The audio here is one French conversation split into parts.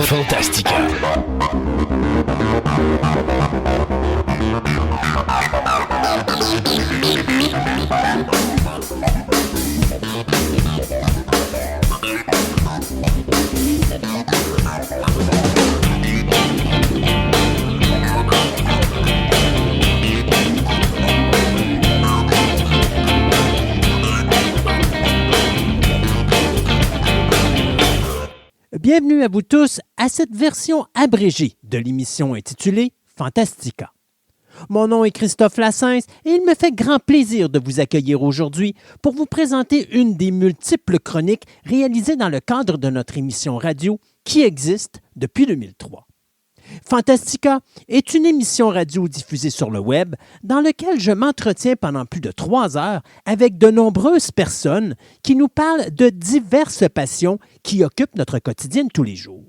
Fantastica. Bienvenue à vous tous à cette version abrégée de l'émission intitulée Fantastica. Mon nom est Christophe Lassens et il me fait grand plaisir de vous accueillir aujourd'hui pour vous présenter une des multiples chroniques réalisées dans le cadre de notre émission radio qui existe depuis 2003. Fantastica est une émission radio diffusée sur le web dans laquelle je m'entretiens pendant plus de 3 heures avec de nombreuses personnes qui nous parlent de diverses passions qui occupent notre quotidien de tous les jours.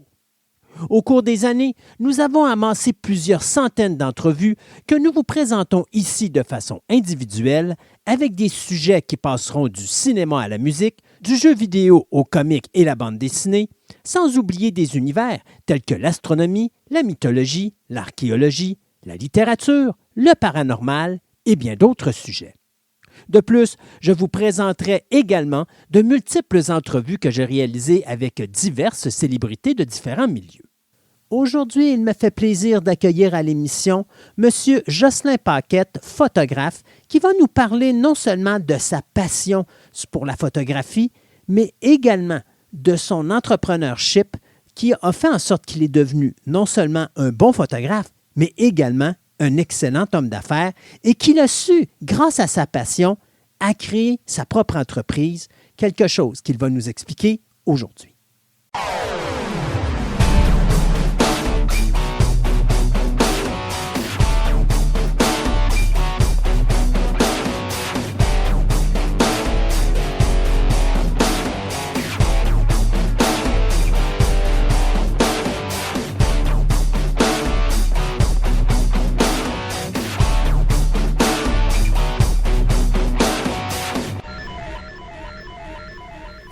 Au cours des années, nous avons amassé plusieurs centaines d'entrevues que nous vous présentons ici de façon individuelle avec des sujets qui passeront du cinéma à la musique, du jeu vidéo au comique et la bande dessinée, sans oublier des univers tels que l'astronomie, la mythologie, l'archéologie, la littérature, le paranormal et bien d'autres sujets. De plus, je vous présenterai également de multiples entrevues que j'ai réalisées avec diverses célébrités de différents milieux. Aujourd'hui, il me fait plaisir d'accueillir à l'émission M. Jocelyn Paquette, photographe, qui va nous parler non seulement de sa passion pour la photographie, mais également de son entrepreneurship qui a fait en sorte qu'il est devenu non seulement un bon photographe, mais également un excellent homme d'affaires et qu'il a su, grâce à sa passion, à créer sa propre entreprise, quelque chose qu'il va nous expliquer aujourd'hui.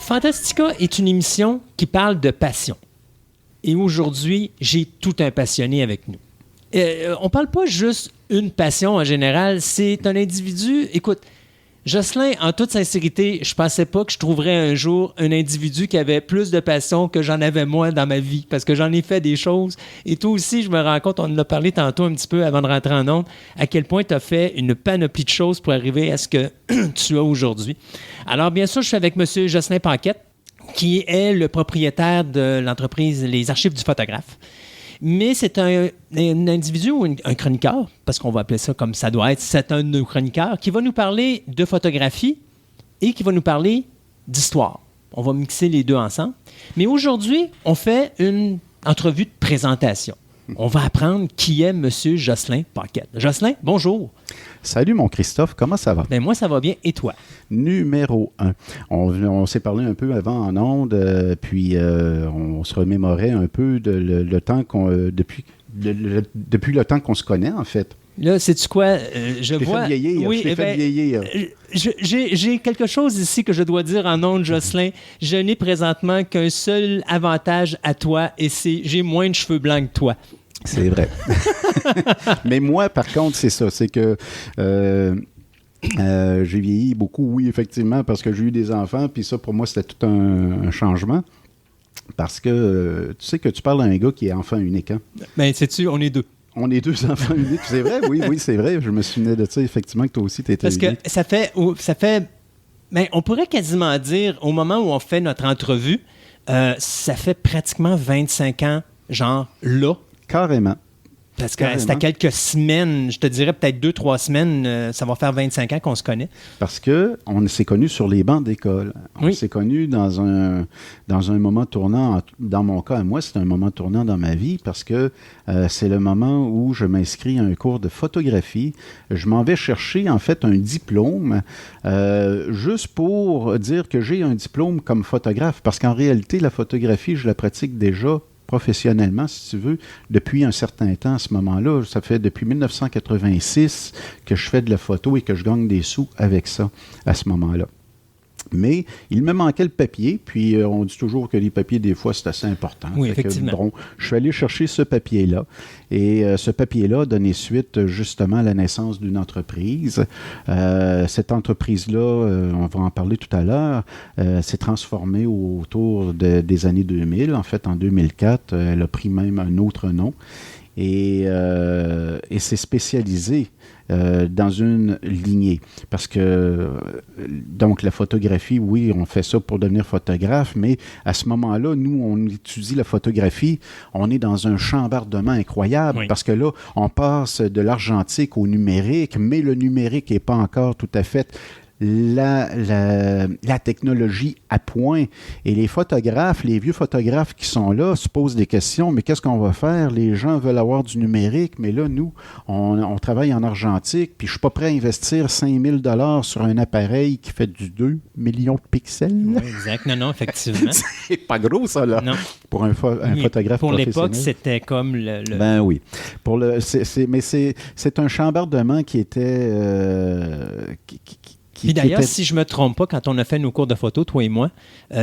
Fantastica est une émission qui parle de passion. Et aujourd'hui, j'ai tout un passionné avec nous. On ne parle pas juste une passion en général, c'est un individu... Écoute, Jocelyn, en toute sincérité, je ne pensais pas que je trouverais un jour un individu qui avait plus de passion que j'en avais moi dans ma vie, parce que j'en ai fait des choses. Et toi aussi, je me rends compte, on en a parlé tantôt un petit peu avant de rentrer en ondes, à quel point tu as fait une panoplie de choses pour arriver à ce que tu as aujourd'hui. Alors, bien sûr, je suis avec M. Jocelyn Paquette, qui est le propriétaire de l'entreprise Les Archives du photographe. Mais c'est un individu ou un chroniqueur, parce qu'on va appeler ça comme ça doit être, c'est un de nos chroniqueurs, qui va nous parler de photographie et qui va nous parler d'histoire. On va mixer les deux ensemble. Mais aujourd'hui, on fait une entrevue de présentation. On va apprendre qui est M. Jocelyn Paquette. Jocelyn, bonjour. Salut mon Christophe, comment ça va? Bien, moi, ça va bien. Et toi? Numéro 1. On s'est parlé un peu avant en ondes, puis on se remémorait un peu le temps depuis le temps qu'on se connaît, en fait. Là, sais-tu quoi? Je t'ai fait vieillir. Oui, fait vieillir. J'ai quelque chose ici que je dois dire en ondes, Jocelyn. Je n'ai présentement qu'un seul avantage à toi, et c'est j'ai moins de cheveux blancs que toi. C'est vrai. Mais moi, par contre, c'est ça. C'est que j'ai vieilli beaucoup, oui, effectivement, parce que j'ai eu des enfants, puis ça, pour moi, c'était tout un changement. Parce que tu sais que tu parles à un gars qui est enfant unique, hein? Bien, sais-tu, on est deux. On est deux enfants uniques, c'est vrai, oui, c'est vrai. Je me souvenais de ça, effectivement, que toi aussi, tu étais unique. Parce que ça fait bien, on pourrait quasiment dire, au moment où on fait notre entrevue, ça fait pratiquement 25 ans, genre là. Carrément. Parce que c'est à quelques semaines, je te dirais peut-être 2-3 semaines, ça va faire 25 ans qu'on se connaît. Parce qu'on s'est connus sur les bancs d'école. On s'est connus dans un moment tournant. Dans mon cas, à moi, c'est un moment tournant dans ma vie parce que c'est le moment où je m'inscris à un cours de photographie. Je m'en vais chercher, en fait, un diplôme juste pour dire que j'ai un diplôme comme photographe. Parce qu'en réalité, la photographie, je la pratique déjà professionnellement, si tu veux, depuis un certain temps à ce moment-là. Ça fait depuis 1986 que je fais de la photo et que je gagne des sous avec ça, à ce moment-là. Mais il me manquait le papier, puis on dit toujours que les papiers, des fois, c'est assez important. Oui, effectivement. Bon, je suis allé chercher ce papier-là. Et ce papier-là a donné suite justement à la naissance d'une entreprise. Cette entreprise-là, on va en parler tout à l'heure, s'est transformée autour des années 2000. En fait, en 2004, elle a pris même un autre nom. Et s'est spécialisée dans une lignée. Parce que, donc, la photographie, oui, on fait ça pour devenir photographe, mais à ce moment-là, nous, on étudie la photographie, on est dans un chambardement incroyable, parce que là, on passe de l'argentique au numérique, mais le numérique n'est pas encore tout à fait la technologie à point. Et les photographes, les vieux photographes qui sont là, se posent des questions, mais qu'est-ce qu'on va faire? Les gens veulent avoir du numérique, mais là, nous, on travaille en argentique, puis je ne suis pas prêt à investir 5 000 $ sur un appareil qui fait du 2 millions de pixels. Oui, exact. Non, effectivement. C'est pas gros, ça, là, non. Pour un photographe pour professionnel. Pour l'époque, c'était comme le... Ben oui. Mais c'est un chambardement qui était... Puis d'ailleurs, si je ne me trompe pas, quand on a fait nos cours de photo, toi et moi,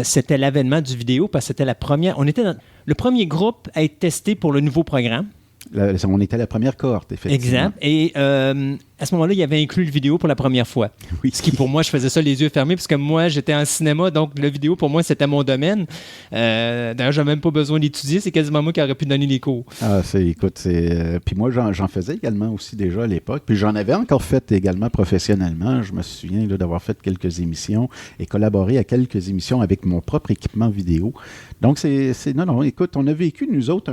c'était l'avènement du vidéo parce que c'était la première... On était dans le premier groupe à être testé pour le nouveau programme. On était la première cohorte, effectivement. Exact. Et à ce moment-là, il y avait inclus le vidéo pour la première fois. Oui. Ce qui, pour moi, je faisais ça les yeux fermés parce que moi, j'étais en cinéma, donc le vidéo, pour moi, c'était mon domaine. D'ailleurs, je n'ai même pas besoin d'étudier. C'est quasiment moi qui aurais pu donner les cours. Ah, écoute, puis moi, j'en faisais également aussi déjà à l'époque. Puis j'en avais encore fait également professionnellement. Je me souviens là, d'avoir fait quelques émissions et collaboré à quelques émissions avec mon propre équipement vidéo. Donc, non, écoute, on a vécu, nous autres,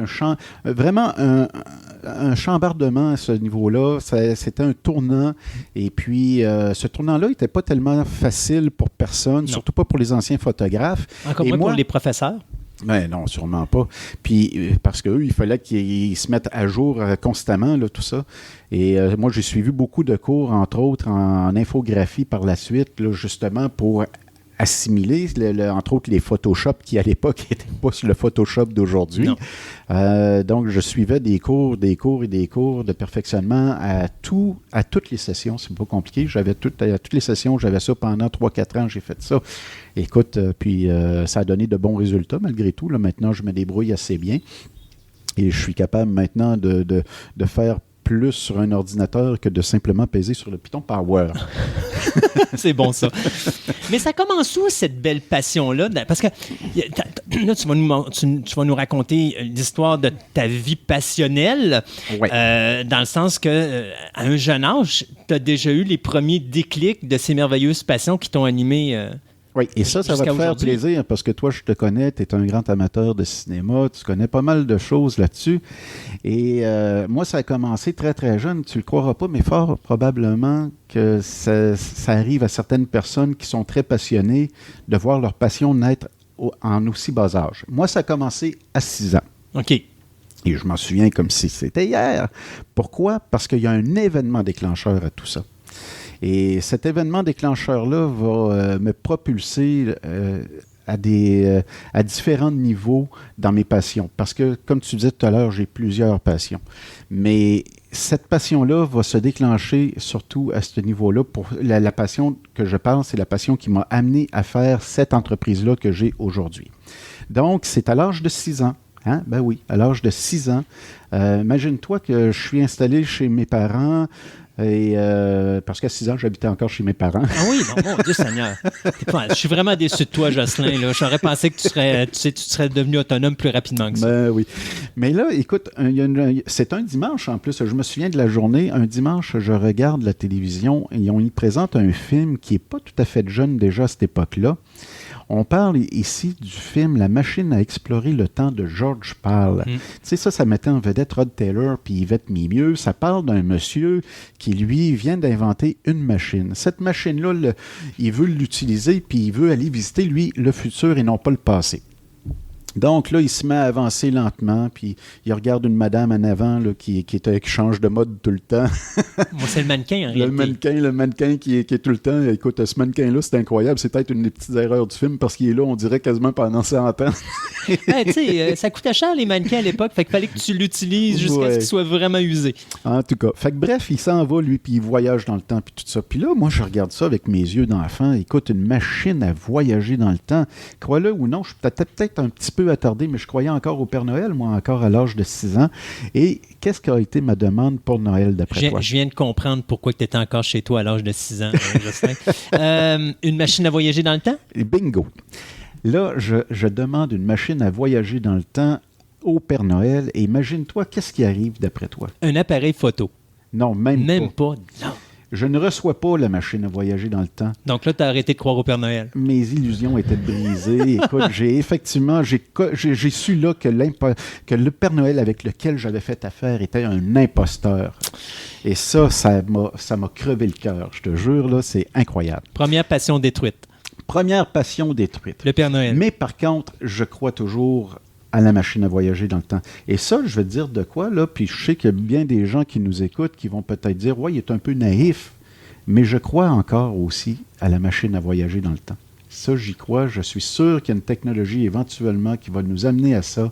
vraiment un chambardement à ce niveau-là. C'était un tournant. Et puis, ce tournant-là n'était pas tellement facile pour personne, surtout pas pour les anciens photographes. Encore moins pour les professeurs. Ben non, sûrement pas. Puis, parce qu'eux, il fallait qu'ils se mettent à jour constamment, là, tout ça. Et moi, j'ai suivi beaucoup de cours, entre autres, en infographie par la suite, là, justement, pour assimiler, entre autres, les Photoshop qui, à l'époque, n'étaient pas le Photoshop d'aujourd'hui. Donc, je suivais des cours de perfectionnement à toutes les sessions. C'est pas compliqué. À toutes les sessions, j'avais ça pendant 3-4 ans. J'ai fait ça. Écoute, puis ça a donné de bons résultats, malgré tout. Là, maintenant, je me débrouille assez bien. Et je suis capable maintenant de faire plus sur un ordinateur que de simplement peser sur le piton Power. C'est bon, ça. Mais ça commence où, cette belle passion-là? Parce que là, tu vas nous raconter l'histoire de ta vie passionnelle, dans le sens que à un jeune âge, tu as déjà eu les premiers déclics de ces merveilleuses passions qui t'ont animé. Oui, et ça va te faire plaisir parce que toi, je te connais, tu es un grand amateur de cinéma, tu connais pas mal de choses là-dessus. Et moi, ça a commencé très, très jeune, tu le croiras pas, mais fort probablement que ça arrive à certaines personnes qui sont très passionnées de voir leur passion naître en aussi bas âge. Moi, ça a commencé à 6 ans. OK. Et je m'en souviens comme si c'était hier. Pourquoi? Parce qu'il y a un événement déclencheur à tout ça. Et cet événement déclencheur-là va me propulser à différents niveaux dans mes passions. Parce que, comme tu disais tout à l'heure, j'ai plusieurs passions. Mais cette passion-là va se déclencher surtout à ce niveau-là. Pour la passion que je parle, c'est la passion qui m'a amené à faire cette entreprise-là que j'ai aujourd'hui. Donc, c'est à l'âge de 6 ans. Hein? Ben oui, à l'âge de 6 ans. Imagine-toi que je suis installé chez mes parents. Et parce qu'à 6 ans, j'habitais encore chez mes parents. Ah oui, bon Dieu Seigneur. Je suis vraiment déçu de toi, Jocelyn. Là. J'aurais pensé que tu serais devenu autonome plus rapidement que ça. Ben oui. Mais là, écoute, c'est un dimanche en plus. Je me souviens de la journée. Un dimanche, je regarde la télévision et on y présente un film qui n'est pas tout à fait jeune déjà à cette époque-là. On parle ici du film La machine à explorer le temps de George Pal. Tu sais, ça mettait en vedette Rod Taylor puis Yvette Mimieux. Ça parle d'un monsieur qui, lui, vient d'inventer une machine. Cette machine-là, il veut l'utiliser puis il veut aller visiter, lui, le futur et non pas le passé. Donc là, il se met à avancer lentement, puis il regarde une madame en avant là, qui change de mode tout le temps. Moi, c'est le mannequin, en réalité. Le mannequin qui est tout le temps. Écoute, ce mannequin-là, c'est incroyable. C'est peut-être une des petites erreurs du film parce qu'il est là, on dirait quasiment pendant 100 ans. Ben, tu sais, ça coûtait cher, les mannequins à l'époque, fait qu'il fallait que tu l'utilises jusqu'à ce qu'il soit vraiment usé. En tout cas. Fait que bref, il s'en va, lui, puis il voyage dans le temps, puis tout ça. Puis là, moi, je regarde ça avec mes yeux d'enfant. Écoute, une machine à voyager dans le temps. Crois-le ou non, je suis peut-être un petit peu attardé, mais je croyais encore au Père Noël, moi, encore à l'âge de 6 ans. Et qu'est-ce qu'a été ma demande pour Noël, d'après toi? Je viens de comprendre pourquoi tu étais encore chez toi à l'âge de 6 ans, Jocelyn. Une machine à voyager dans le temps? Et bingo! Là, je demande une machine à voyager dans le temps au Père Noël. Et imagine-toi, qu'est-ce qui arrive d'après toi? Un appareil photo. Non, même pas. Non. Je ne reçois pas la machine à voyager dans le temps. Donc là, tu as arrêté de croire au Père Noël. Mes illusions étaient brisées. Écoute, j'ai su là que le Père Noël avec lequel j'avais fait affaire était un imposteur. Et ça m'a crevé le cœur. Je te jure, là, c'est incroyable. Première passion détruite. Première passion détruite. Le Père Noël. Mais par contre, je crois toujours à la machine à voyager dans le temps. Et ça, je vais te dire de quoi, là, puis je sais qu'il y a bien des gens qui nous écoutent qui vont peut-être dire « Ouais, il est un peu naïf », mais je crois encore aussi à la machine à voyager dans le temps. Ça, j'y crois. Je suis sûr qu'il y a une technologie éventuellement qui va nous amener à ça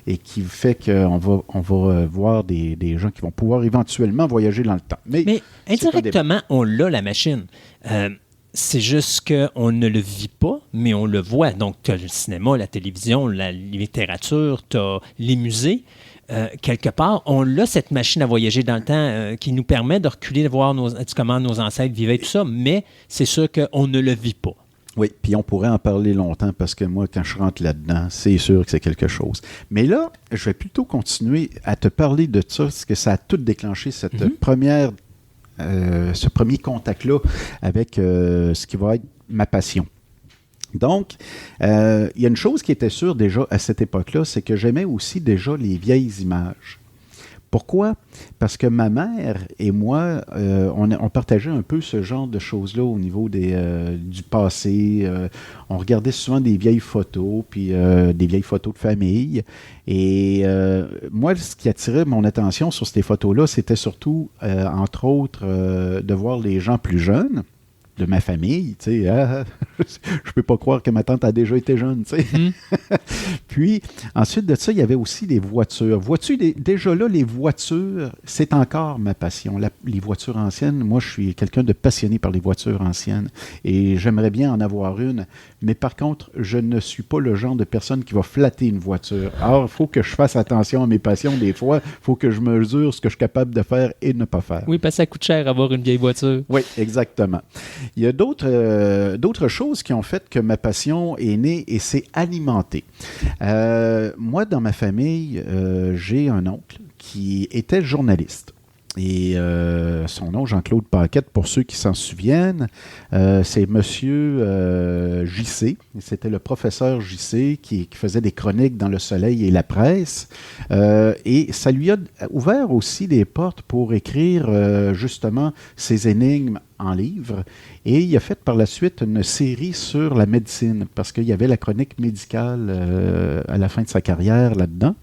et qui fait qu'on va voir des gens qui vont pouvoir éventuellement voyager dans le temps. Mais indirectement, on l'a, la machine. C'est juste qu'on ne le vit pas, mais on le voit. Donc, tu as le cinéma, la télévision, la littérature, tu as les musées. Quelque part, on a cette machine à voyager dans le temps qui nous permet de reculer, de voir comment nos ancêtres vivaient, tout ça, mais c'est sûr qu'on ne le vit pas. Oui, puis on pourrait en parler longtemps parce que moi, quand je rentre là-dedans, c'est sûr que c'est quelque chose. Mais là, je vais plutôt continuer à te parler de ça, parce que ça a tout déclenché, ce premier contact-là avec ce qui va être ma passion. Donc, il y a une chose qui était sûre déjà à cette époque-là, c'est que j'aimais aussi déjà les vieilles images. Pourquoi? Parce que ma mère et moi, on partageait un peu ce genre de choses-là au niveau du passé. On regardait souvent des vieilles photos, puis des vieilles photos de famille. Et moi, ce qui attirait mon attention sur ces photos-là, c'était surtout, entre autres, de voir les gens plus jeunes de ma famille, tu sais, je peux pas croire que ma tante a déjà été jeune, tu sais. Puis, ensuite de ça, il y avait aussi les voitures. Déjà là, les voitures, c'est encore ma passion. Les voitures anciennes, moi, je suis quelqu'un de passionné par les voitures anciennes et j'aimerais bien en avoir une, mais par contre, je ne suis pas le genre de personne qui va flatter une voiture. Alors, il faut que je fasse attention à mes passions des fois. Il faut que je mesure ce que je suis capable de faire et de ne pas faire. Oui, parce que ça coûte cher avoir une vieille voiture. Oui, exactement. Il y a d'autres choses qui ont fait que ma passion est née et s'est alimentée. Moi, dans ma famille, j'ai un oncle qui était journaliste. Et son nom, Jean-Claude Paquette, pour ceux qui s'en souviennent, c'est Monsieur JC. C'était le professeur JC qui faisait des chroniques dans Le Soleil et La Presse. Et ça lui a ouvert aussi des portes pour écrire justement ses énigmes en livre. Et il a fait par la suite une série sur la médecine, parce qu'il y avait la chronique médicale à la fin de sa carrière là-dedans.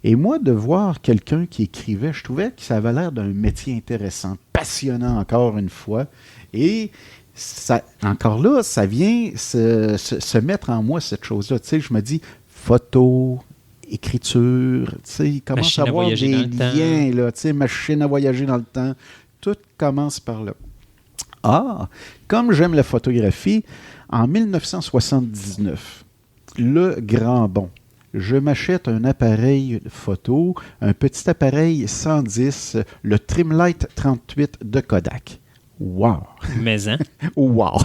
Et moi, de voir quelqu'un qui écrivait, je trouvais que ça avait l'air d'un métier intéressant, passionnant encore une fois. Et ça, encore là, ça vient se mettre en moi, cette chose-là. Tu sais, je me dis, photo, écriture, tu sais, il commence à avoir des liens, là, tu sais, machine à voyager dans le temps. Tout commence par là. Ah, comme j'aime la photographie, en 1979, le grand bond, je m'achète un appareil photo, un petit appareil 110, le Trimlight 38 de Kodak. Wow! Mais hein? Wow!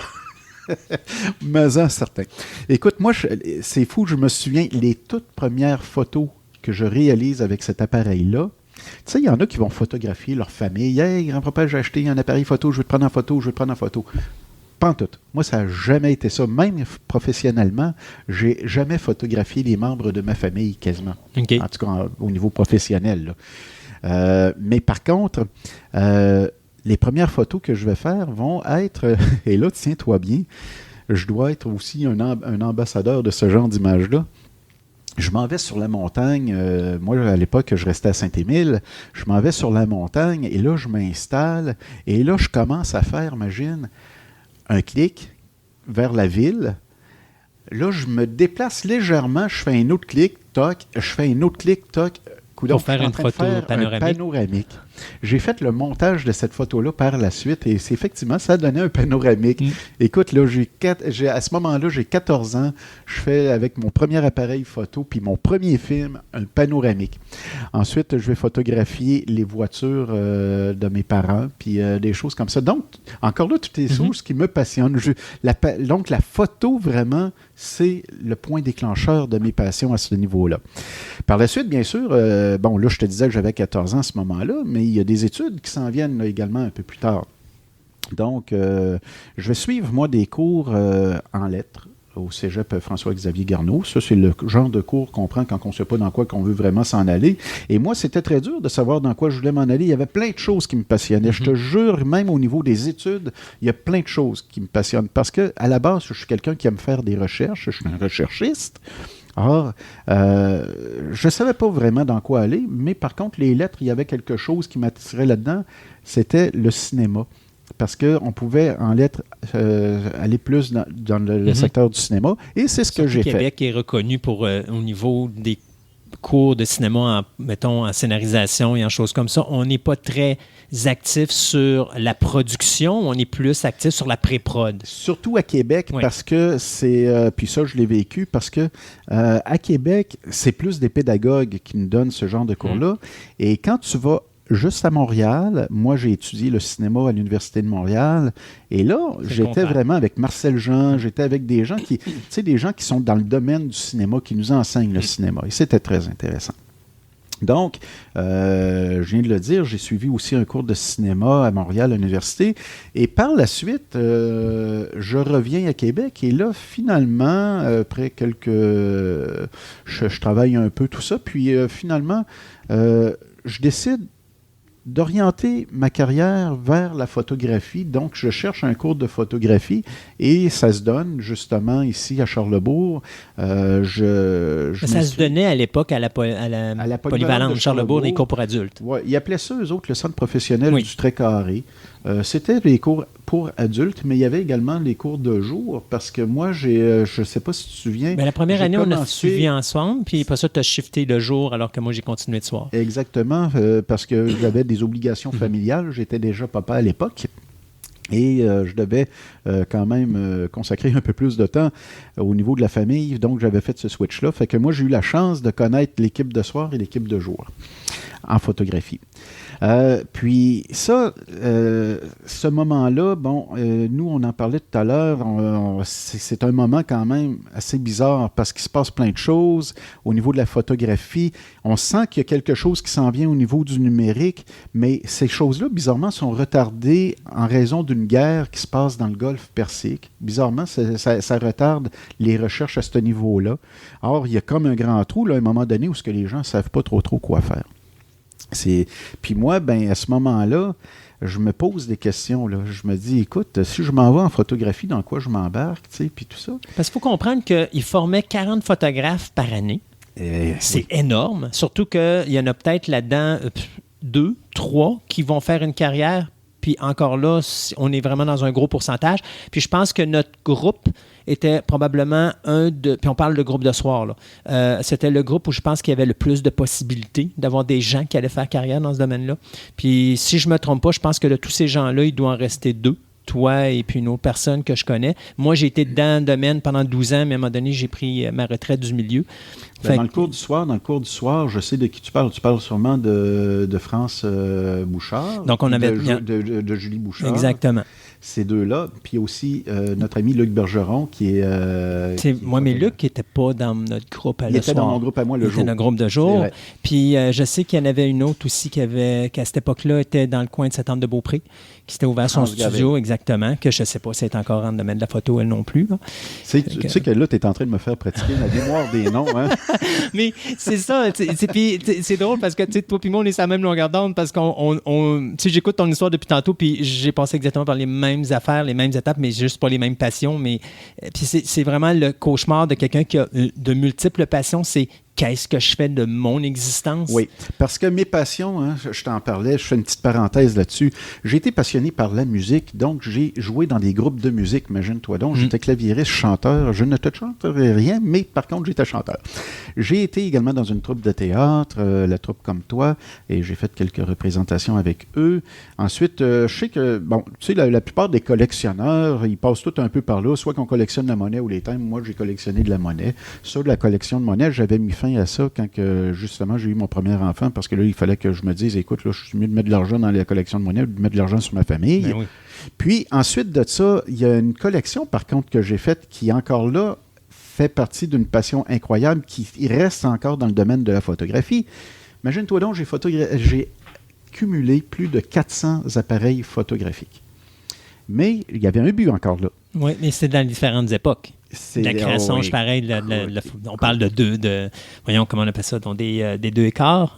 Mais hein, certain. Écoute, moi, c'est fou, je me souviens, les toutes premières photos que je réalise avec cet appareil-là, tu sais, il y en a qui vont photographier leur famille. « Hey, grand-papa, j'ai acheté un appareil photo, je veux te prendre en photo, je veux te prendre en photo. » Pantoute. Moi, ça n'a jamais été ça. Même professionnellement, j'ai jamais photographié les membres de ma famille, quasiment. Okay. En tout cas, au niveau professionnel. Mais par contre, les premières photos que je vais faire vont être... et là, tiens-toi bien, je dois être aussi un ambassadeur de ce genre d'image-là. je m'en vais sur la montagne. Moi, à l'époque, je restais à Saint-Émile. Je m'en vais sur la montagne et là, je m'installe. Et là, je commence à faire, imagine, un clic vers la ville. Là, je me déplace légèrement. Je fais un autre clic, toc. Je fais un autre clic, toc. Pour faire une photo panoramique. J'ai fait le montage de cette photo-là par la suite et c'est effectivement, ça donnait un panoramique. Écoute, là, à ce moment-là, j'ai 14 ans. Je fais avec mon premier appareil photo puis mon premier film, un panoramique. Ensuite, je vais photographier les voitures de mes parents puis des choses comme ça. Donc, encore là, toutes les choses qui me passionnent. Donc, la photo, vraiment, c'est le point déclencheur de mes passions à ce niveau-là. Par la suite, bien sûr, bon, là, je te disais que j'avais 14 ans à ce moment-là, mais il y a des études qui s'en viennent là, également un peu plus tard. Donc, je vais suivre, moi, des cours en lettres au cégep François-Xavier Garneau. Ça, c'est le genre de cours qu'on prend quand on ne sait pas dans quoi qu'on veut vraiment s'en aller. Et moi, c'était très dur de savoir dans quoi je voulais m'en aller. Il y avait plein de choses qui me passionnaient. Je te jure, même au niveau des études, il y a plein de choses qui me passionnent. Parce que à la base, je suis quelqu'un qui aime faire des recherches. Je suis un recherchiste. Or, je ne savais pas vraiment dans quoi aller, mais par contre, les lettres, il y avait quelque chose qui m'attirait là-dedans, c'était le cinéma. Parce qu'on pouvait, en lettres, aller plus dans le secteur du cinéma, et c'est ce que j'ai fait. Québec est reconnu pour, au niveau des cours de cinéma, en scénarisation et en choses comme ça, on n'est pas très actif sur la production, on est plus actif sur la pré-prod. Surtout à Québec, parce que c'est... puis ça, je l'ai vécu, parce que à Québec, c'est plus des pédagogues qui nous donnent ce genre de cours-là. Et quand tu vas juste à Montréal, moi, j'ai étudié le cinéma à l'Université de Montréal. Et là, j'étais vraiment avec Marcel Jean, j'étais avec des gens qui, tu sais, des gens qui sont dans le domaine du cinéma, qui nous enseignent le cinéma. Et c'était très intéressant. Donc, je viens de le dire, j'ai suivi aussi un cours de cinéma à Montréal, à l'université. Et par la suite, je reviens à Québec. Et là, finalement, après quelques... Je travaille un peu tout ça. Puis, finalement, je décide d'orienter ma carrière vers la photographie. Donc, je cherche un cours de photographie et ça se donne justement ici à Charlesbourg. Ça se donnait à l'époque à la polyvalente de Charlesbourg, des cours pour adultes. Oui, ils appelaient ça, eux autres, le centre professionnel du trait carré. C'était les cours pour adultes, mais il y avait également les cours de jour, parce que moi, je ne sais pas si tu te souviens... Bien, la première année, on a suivi ensemble, puis après ça, tu as shifté le jour, alors que moi, j'ai continué de soir. Exactement, parce que j'avais des obligations familiales. J'étais déjà papa à l'époque. Et je devais quand même consacrer un peu plus de temps au niveau de la famille. Donc, j'avais fait ce switch-là. Fait que moi, j'ai eu la chance de connaître l'équipe de soir et l'équipe de jour en photographie. Puis ça, ce moment-là, bon, nous, on en parlait tout à l'heure, c'est un moment quand même assez bizarre parce qu'il se passe plein de choses au niveau de la photographie. On sent qu'il y a quelque chose qui s'en vient au niveau du numérique, mais ces choses-là, bizarrement, sont retardées en raison d'une guerre qui se passe dans le Golfe Persique. Bizarrement, ça retarde les recherches à ce niveau-là. Or, il y a comme un grand trou, là, à un moment donné, où les gens ne savent pas trop quoi faire. Puis moi, ben, à ce moment-là, je me pose des questions. Là. Je me dis, écoute, si je m'en vais en photographie, dans quoi je m'embarque, puis tout ça? Parce qu'il faut comprendre qu'il formait 40 photographes par année. C'est énorme. Surtout qu'il y en a peut-être là-dedans 2, 3 qui vont faire une carrière. Puis encore là, on est vraiment dans un gros pourcentage. Puis je pense que notre groupe était probablement puis on parle de groupe de soir, là. C'était le groupe où je pense qu'il y avait le plus de possibilités d'avoir des gens qui allaient faire carrière dans ce domaine-là. Puis si je ne me trompe pas, je pense que de tous ces gens-là, il doit en rester 2. Toi et puis une autre personne que je connais. Moi, j'ai été dans le domaine pendant 12 ans, mais à un moment donné, j'ai pris ma retraite du milieu. Dans le cours du soir, je sais de qui tu parles. Tu parles sûrement de France Bouchard. Donc, on avait... de Julie Bouchard. Exactement. Ces deux-là. Puis aussi notre ami Luc Bergeron, qui est... moi, mais Luc n'était pas dans notre groupe le soir. Il était dans mon groupe à moi le jour. Il était dans le groupe de jour. Puis je sais qu'il y en avait une autre aussi qui à cette époque-là, était dans le coin de Sainte-Anne-de-Beaupré, qui s'était ouvert son studio, exactement, que je ne sais pas si elle est encore en domaine de la photo, elle non plus. Là. Tu sais que là, tu es en train de me faire pratiquer la mémoire des noms. Hein? Mais c'est ça. C'est drôle parce que toi et moi, on est sur la même longueur d'onde parce qu'on j'écoute ton histoire depuis tantôt, puis j'ai passé exactement par les mêmes mêmes affaires, les mêmes étapes, mais juste pas les mêmes passions. Mais puis c'est vraiment le cauchemar de quelqu'un qui a de multiples passions. C'est qu'est-ce que je fais de mon existence? Oui, parce que mes passions, hein, je t'en parlais, je fais une petite parenthèse là-dessus. J'ai été passionné par la musique, donc j'ai joué dans des groupes de musique, imagine-toi donc. J'étais claviériste, chanteur. Je ne te chanterai rien, mais par contre, j'étais chanteur. J'ai été également dans une troupe de théâtre, la troupe Comme Toi, et j'ai fait quelques représentations avec eux. Ensuite, je sais que, bon, tu sais, la plupart des collectionneurs, ils passent tout un peu par là, soit qu'on collectionne la monnaie ou les thèmes. Moi, j'ai collectionné de la monnaie. Sur la collection de monnaie, j'avais mis fin à ça quand justement j'ai eu mon premier enfant, parce que là, il fallait que je me dise, écoute, là, je suis mieux de mettre de l'argent dans la collection de monnaie ou de mettre de l'argent sur ma famille. Ben oui. Puis ensuite de ça, il y a une collection, par contre, que j'ai faite qui, encore là, fait partie d'une passion incroyable qui reste encore dans le domaine de la photographie. Imagine-toi donc, j'ai cumulé plus de 400 appareils photographiques. Mais il y avait un but encore là. Oui, mais c'est dans différentes époques. La création, je pareil, on parle voyons comment on appelle ça, donc des 2,4.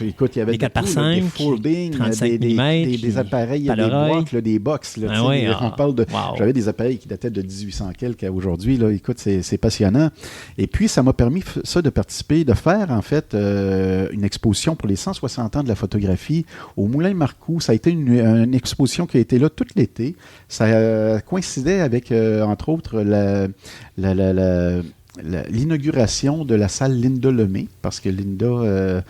Écoute, il y avait des 4x5, des folding, 35 des appareils, des box. Là, on parle de. Wow. J'avais des appareils qui dataient de 1800 quelques à aujourd'hui. Là, écoute, c'est passionnant. Et puis, ça m'a permis de participer, de faire en fait une exposition pour les 160 ans de la photographie au Moulin Marcoux. Ça a été une exposition qui a été là tout l'été. Ça coïncidait avec, entre autres, l'inauguration de la salle Linda Lemay, parce que Linda,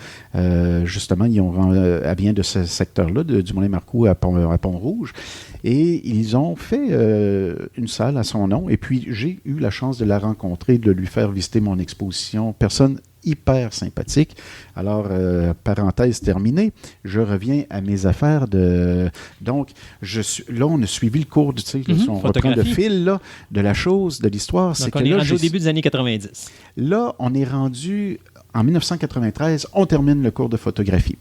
justement, elle vient de ce secteur-là, du Moulin Marcoux à Pont-Rouge, et ils ont fait une salle à son nom, et puis j'ai eu la chance de la rencontrer, de lui faire visiter mon exposition. Personne hyper sympathique. Alors, parenthèse terminée, je reviens à mes affaires de... Donc, là, on a suivi le cours, si on reprend le fil là, de la chose, de l'histoire. Donc, on est rendu au début des années 90. Là, on est rendu... En 1993, on termine le cours de photographie.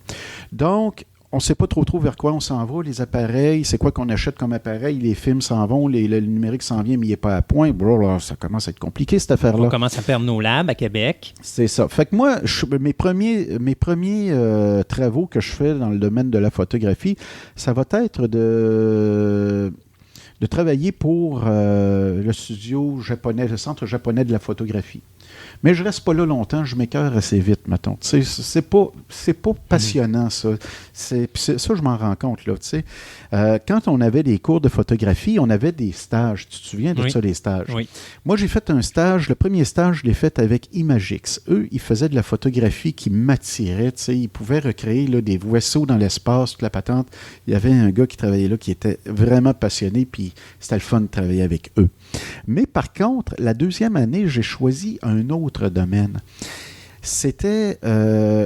Donc, on ne sait pas trop vers quoi on s'en va, les appareils, c'est quoi qu'on achète comme appareil, les films s'en vont, le numérique s'en vient, mais il n'est pas à point. Blablabla, ça commence à être compliqué, cette affaire-là. On commence à perdre nos labs à Québec. C'est ça. Fait que moi, mes premiers travaux que je fais dans le domaine de la photographie, ça va être de travailler pour le studio japonais, le Centre japonais de la photographie. Mais je reste pas là longtemps, je m'écœure assez vite, mettons. C'est pas passionnant, ça. Ça, je m'en rends compte, là, tu sais. Quand on avait des cours de photographie, on avait des stages. Tu te souviens de ça, les stages? Oui. Moi, j'ai fait un stage. Le premier stage, je l'ai fait avec Imagix. Eux, ils faisaient de la photographie qui m'attirait, tu sais. Ils pouvaient recréer là, des vaisseaux dans l'espace, toute la patente. Il y avait un gars qui travaillait là qui était vraiment passionné, puis c'était le fun de travailler avec eux. Mais par contre, la deuxième année, j'ai choisi un autre domaine. C'était,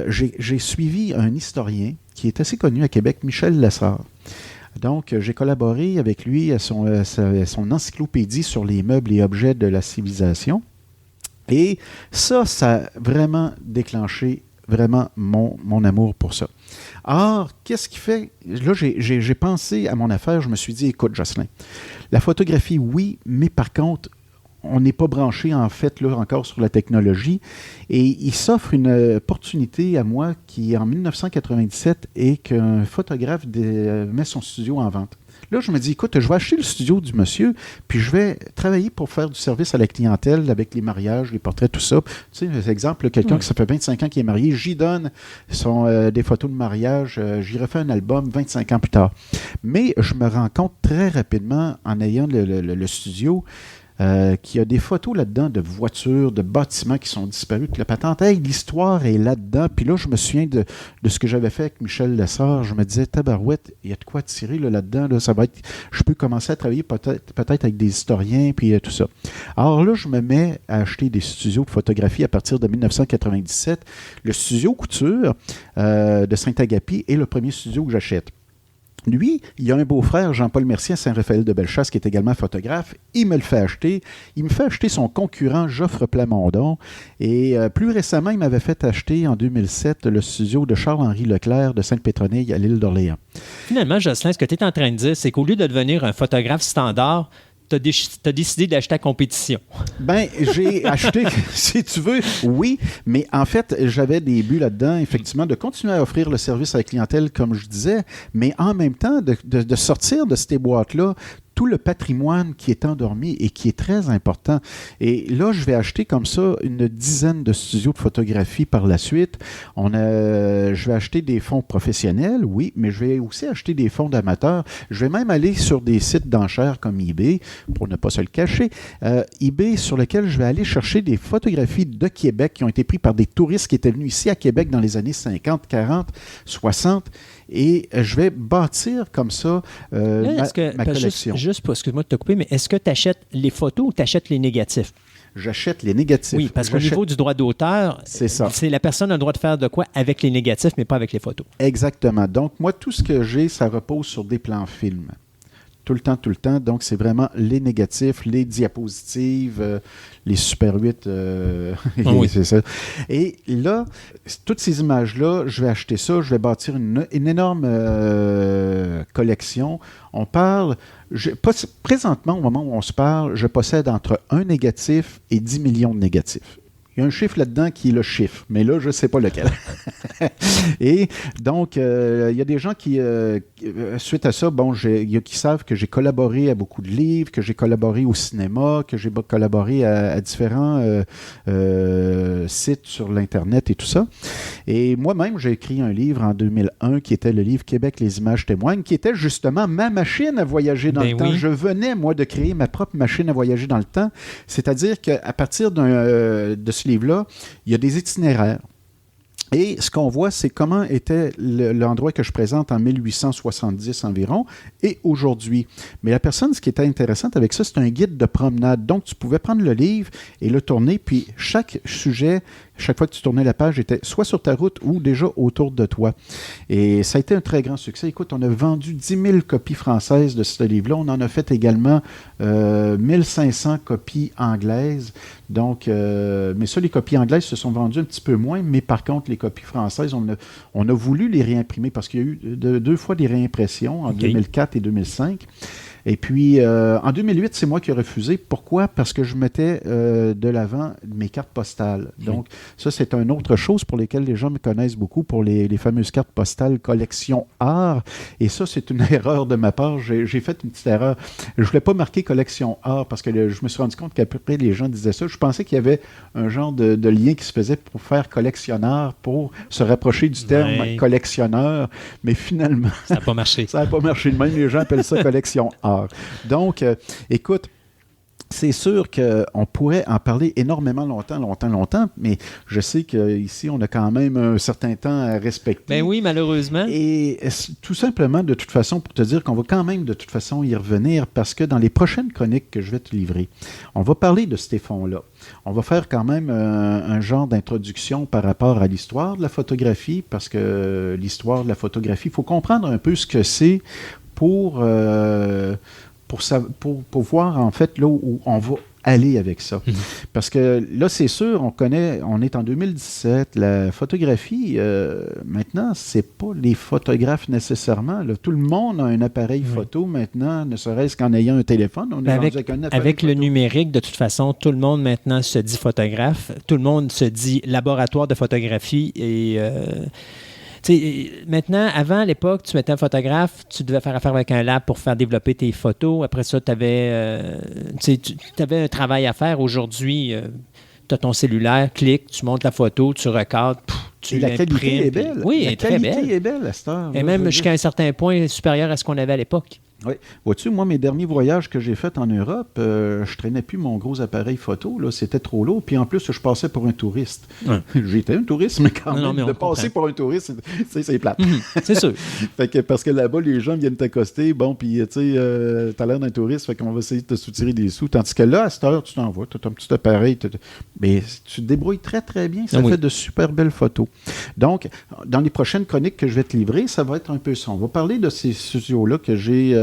j'ai suivi un historien qui est assez connu à Québec, Michel Lessard. Donc, j'ai collaboré avec lui à son encyclopédie sur les meubles et objets de la civilisation. Et ça a vraiment déclenché vraiment mon amour pour ça. Or, qu'est-ce qui fait... Là, j'ai pensé à mon affaire, je me suis dit, écoute, Jocelyn, la photographie, oui, mais par contre, on n'est pas branché, en fait, là, encore sur la technologie. Et il s'offre une opportunité à moi qui, en 1997, est qu'un photographe met son studio en vente. Là, je me dis, écoute, je vais acheter le studio du monsieur, puis je vais travailler pour faire du service à la clientèle avec les mariages, les portraits, tout ça. Tu sais, par exemple, quelqu'un qui ça fait 25 ans qui est marié, j'y donne des photos de mariage, j'y refais un album 25 ans plus tard. Mais je me rends compte très rapidement, en ayant le studio, qu'il y a des photos là-dedans de voitures, de bâtiments qui sont disparus. Puis la patente, hey, l'histoire est là-dedans. Puis là, je me souviens de ce que j'avais fait avec Michel Lessard. Je me disais, tabarouette, il y a de quoi tirer là-dedans. Là, ça va être, je peux commencer à travailler peut-être avec des historiens, puis tout ça. Alors là, je me mets à acheter des studios de photographie à partir de 1997. Le studio Couture de Saint-Agapi est le premier studio que j'achète. Lui, il a un beau-frère, Jean-Paul Mercier, à Saint-Raphaël-de-Bellechasse, qui est également photographe. Il me le fait acheter. Il me fait acheter son concurrent, Joffre Plamondon. Et plus récemment, il m'avait fait acheter, en 2007, le studio de Charles-Henri Leclerc de Sainte-Pétronille à l'île d'Orléans. Finalement, Jocelyn, ce que tu es en train de dire, c'est qu'au lieu de devenir un photographe standard, tu as décidé d'acheter à compétition. Ben, j'ai acheté, si tu veux, oui, mais en fait, j'avais des buts là-dedans, effectivement, de continuer à offrir le service à la clientèle, comme je disais, mais en même temps, de sortir de ces boîtes-là tout le patrimoine qui est endormi et qui est très important. Et là, je vais acheter comme ça une dizaine de studios de photographie par la suite. Je vais acheter des fonds professionnels, oui, mais je vais aussi acheter des fonds d'amateurs. Je vais même aller sur des sites d'enchères comme eBay, pour ne pas se le cacher. eBay, sur lequel je vais aller chercher des photographies de Québec qui ont été prises par des touristes qui étaient venus ici à Québec dans les années 50, 40, 60. Et je vais bâtir comme ça ma collection. Juste pour, excuse-moi de te couper, mais est-ce que tu achètes les photos ou tu achètes les négatifs? J'achète les négatifs. Oui, parce qu'au niveau du droit d'auteur, c'est la personne a le droit de faire de quoi avec les négatifs, mais pas avec les photos. Exactement. Donc, moi, tout ce que j'ai, ça repose sur des plans films. Tout le temps. Donc, c'est vraiment les négatifs, les diapositives, les Super 8. Oui. C'est ça. Et là, toutes ces images-là, je vais acheter ça, je vais bâtir une énorme collection. On parle... présentement, au moment où on se parle, je possède entre un négatif et 10 millions de négatifs. Il y a un chiffre là-dedans qui est le chiffre, mais là, je ne sais pas lequel. Et donc, il y a des gens qui, suite à ça, qui savent que j'ai collaboré à beaucoup de livres, que j'ai collaboré au cinéma, que j'ai collaboré à différents sites sur l'Internet et tout ça. Et moi-même, j'ai écrit un livre en 2001 qui était le livre « Québec, les images témoignent », qui était justement ma machine à voyager dans le temps. Je venais, moi, de créer ma propre machine à voyager dans le temps. C'est-à-dire qu'à partir de ce livre-là, il y a des itinéraires. Et ce qu'on voit, c'est comment était l'endroit que je présente en 1870 environ et aujourd'hui. Mais la personne, ce qui était intéressant avec ça, c'est un guide de promenade. Donc, tu pouvais prendre le livre et le tourner, puis chaque sujet, chaque fois que tu tournais la page, était soit sur ta route ou déjà autour de toi. Et ça a été un très grand succès. Écoute, on a vendu 10 000 copies françaises de ce livre-là. On en a fait également 1500 copies anglaises. Donc, mais ça, les copies anglaises se sont vendues un petit peu moins, mais par contre, les copies françaises, on a voulu les réimprimer parce qu'il y a eu deux fois des réimpressions en 2004 et 2005. Et puis, en 2008, c'est moi qui ai refusé. Pourquoi? Parce que je mettais de l'avant mes cartes postales. Donc, ça, c'est une autre chose pour lesquelles les gens me connaissent beaucoup, pour les fameuses cartes postales collection art. Et ça, c'est une erreur de ma part. J'ai fait une petite erreur. Je ne voulais pas marquer collection art parce que je me suis rendu compte qu'à peu près les gens disaient ça. Je pensais qu'il y avait un genre de lien qui se faisait pour faire collectionneur, pour se rapprocher du terme collectionneur. Mais finalement... Ça n'a pas marché. Ça n'a pas marché. Même les gens appellent ça collection art. Donc, écoute, c'est sûr qu'on pourrait en parler énormément longtemps, mais je sais qu'ici, on a quand même un certain temps à respecter. Ben oui, malheureusement. Et tout simplement, de toute façon, pour te dire qu'on va quand même, de toute façon, y revenir, parce que dans les prochaines chroniques que je vais te livrer, on va parler de ces fonds-là. On va faire quand même un genre d'introduction par rapport à l'histoire de la photographie, parce que l'histoire de la photographie, il faut comprendre un peu ce que c'est pour voir en fait là où on va aller avec ça. Parce que là, c'est sûr, on est en 2017, la photographie, maintenant, c'est pas les photographes nécessairement. Là. Tout le monde a un appareil photo maintenant, ne serait-ce qu'en ayant un téléphone. On est avec un appareil avec photo. Le numérique, de toute façon, tout le monde maintenant se dit photographe, tout le monde se dit laboratoire de photographie et... maintenant, avant, à l'époque, tu mettais un photographe, tu devais faire affaire avec un lab pour faire développer tes photos. Après ça, tu avais un travail à faire. Aujourd'hui, tu as ton cellulaire, clique, tu montes la photo, tu recadres, tu l'imprimes. La qualité est belle. Oui, elle est très belle. La qualité est belle à cette heure. Et même jusqu'à un certain point supérieur à ce qu'on avait à l'époque. Oui. Vois-tu, moi, mes derniers voyages que j'ai faits en Europe, je traînais plus mon gros appareil photo. Là, c'était trop lourd. Puis en plus, je passais pour un touriste. Ouais. J'étais un touriste, mais quand même, de passer pour un touriste, c'est plate. C'est sûr. Parce que là-bas, les gens viennent t'accoster. Bon, puis tu sais, t'as l'air d'un touriste, fait qu'on va essayer de te soutirer des sous. Tandis que là, à cette heure, tu t'en vas. T'as ton petit appareil. Mais tu te débrouilles très, très bien. Ça fait de super belles photos. Donc, dans les prochaines chroniques que je vais te livrer, ça va être un peu ça. On va parler de ces studios-là que j'ai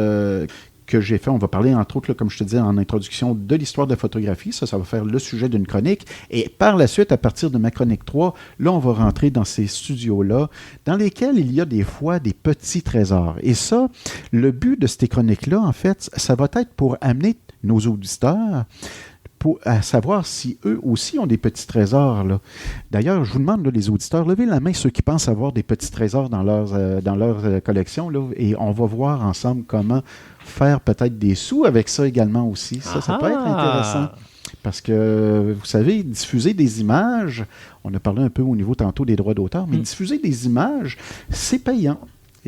fait. On va parler, entre autres, là, comme je te disais en introduction, de l'histoire de la photographie. Ça va faire le sujet d'une chronique. Et par la suite, à partir de ma chronique 3, là, on va rentrer dans ces studios-là, dans lesquels il y a des fois des petits trésors. Et ça, le but de ces chroniques-là, en fait, ça va être pour amener nos auditeurs à savoir si eux aussi ont des petits trésors. Là. D'ailleurs, je vous demande, là, les auditeurs, levez la main ceux qui pensent avoir des petits trésors dans leur collection, là, et on va voir ensemble comment faire peut-être des sous avec ça également aussi. Ça peut être intéressant. Parce que, vous savez, diffuser des images, on a parlé un peu au niveau tantôt des droits d'auteur, mais diffuser des images, c'est payant.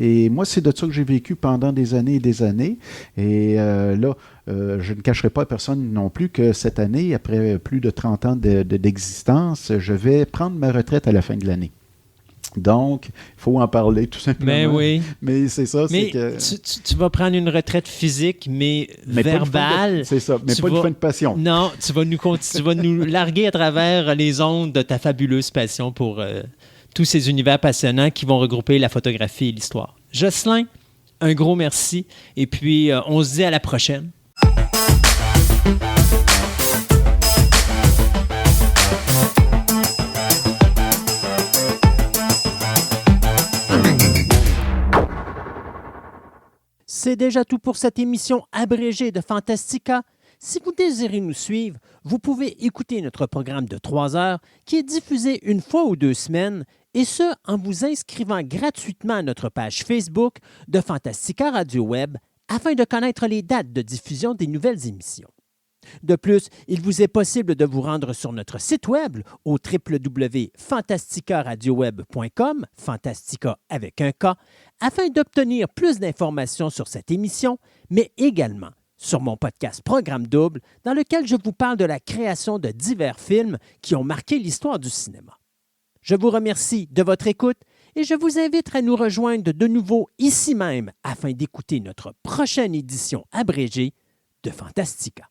Et moi, c'est de ça que j'ai vécu pendant des années et des années. Et là, je ne cacherai pas à personne non plus que cette année, après plus de 30 ans d'existence, je vais prendre ma retraite à la fin de l'année. Donc, il faut en parler tout simplement. Mais oui. Mais c'est ça, mais c'est que... Tu vas prendre une retraite physique, mais verbale. C'est ça, mais pas une fin de passion. Non, tu vas nous larguer à travers les ondes de ta fabuleuse passion pour tous ces univers passionnants qui vont regrouper la photographie et l'histoire. Jocelyn, un gros merci. Et puis, on se dit à la prochaine. C'est déjà tout pour cette émission abrégée de Fantastica. Si vous désirez nous suivre, vous pouvez écouter notre programme de 3 heures qui est diffusé une fois ou 2 semaines, et ce, en vous inscrivant gratuitement à notre page Facebook de Fantastica Radio Web afin de connaître les dates de diffusion des nouvelles émissions. De plus, il vous est possible de vous rendre sur notre site web au www.fantasticaradioweb.com, Fantastica avec un K, afin d'obtenir plus d'informations sur cette émission, mais également sur mon podcast Programme Double, dans lequel je vous parle de la création de divers films qui ont marqué l'histoire du cinéma. Je vous remercie de votre écoute et je vous invite à nous rejoindre de nouveau ici même afin d'écouter notre prochaine édition abrégée de Fantastica.